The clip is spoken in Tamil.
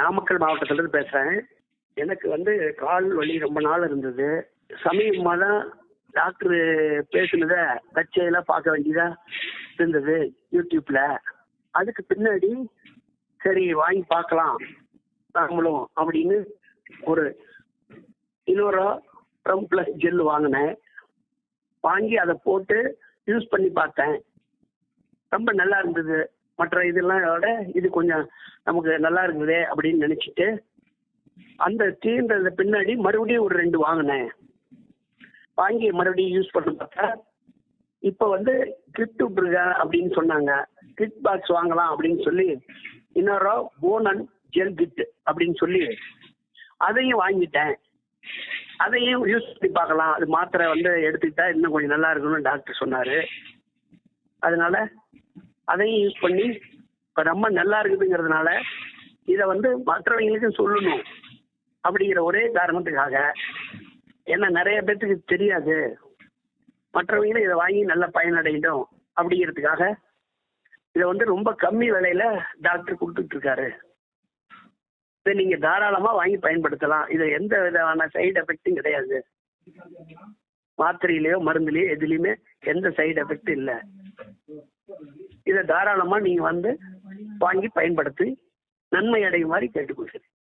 நாமக்கல் மாவட்டத்திலிருந்து பேசுறேன். எனக்கு கால் வலி ரொம்ப நாள் இருந்தது. சமீபமா தான் டாக்டர் பேசுனத தற்செயலா பார்க்க வேண்டியதா இருந்தது யூடியூப்ல. அதுக்கு பின்னாடி சரி வாங்கி பார்க்கலாம் நாமளும் அப்படின்னு ஒரு இன்னொரு ப்ரம் பிளஸ் ஜெல் வாங்கினேன். வாங்கி அதை போட்டு யூஸ் பண்ணி பார்த்தேன். ரொம்ப நல்லா இருந்தது. மற்ற இதெல்லாம் விட இது கொஞ்சம் நமக்கு நல்லா இருக்குது அப்படின்னு நினைச்சிட்டு அந்த தீர்ந்தது பின்னாடி மறுபடியும் ஒரு 2 வாங்கினேன். வாங்கி மறுபடியும் யூஸ் பண்ண பார்த்தா இப்போ கிட் விட்டுருக்க அப்படின்னு சொன்னாங்க. கிட் பாக்ஸ் வாங்கலாம் அப்படின்னு சொல்லி இன்னொரு போன் அண்ட் ஜெல் கிட் அப்படின்னு சொல்லி அதையும் வாங்கிட்டேன். அதையும் யூஸ் பண்ணி பார்க்கலாம். அது மாத்திரை எடுத்துக்கிட்டா இன்னும் கொஞ்சம் நல்லா இருக்கும்னு டாக்டர் சொன்னாரு. அதனால அதையும் யூஸ் பண்ணி இப்போ ரொம்ப நல்லா இருக்குதுங்கிறதுனால இதை மற்றவங்களுக்கும் சொல்லணும் அப்படிங்கிற ஒரே காரணத்துக்காக, ஏன்னா நிறைய பேர்த்துக்கு தெரியாது, மற்றவங்களும் இதை வாங்கி நல்லா பயனடையட்டும் அப்படிங்கிறதுக்காக இதை ரொம்ப கம்மி விலையில டாக்டர் கொடுத்துட்டு இருக்காரு. இதை நீங்க தாராளமா வாங்கி பயன்படுத்தலாம். இது எந்த விதமான சைடு எஃபெக்டும் கிடையாது. மாத்திரையிலயோ மருந்துலயோ எதுலையுமே எந்த சைடு எஃபெக்ட் இல்லை. இதை தாராளமா நீங்க வாங்கி பயன்படுத்தி நன்மை அடையும் மாதிரி கேட்டுக்கொள்கிறேன்.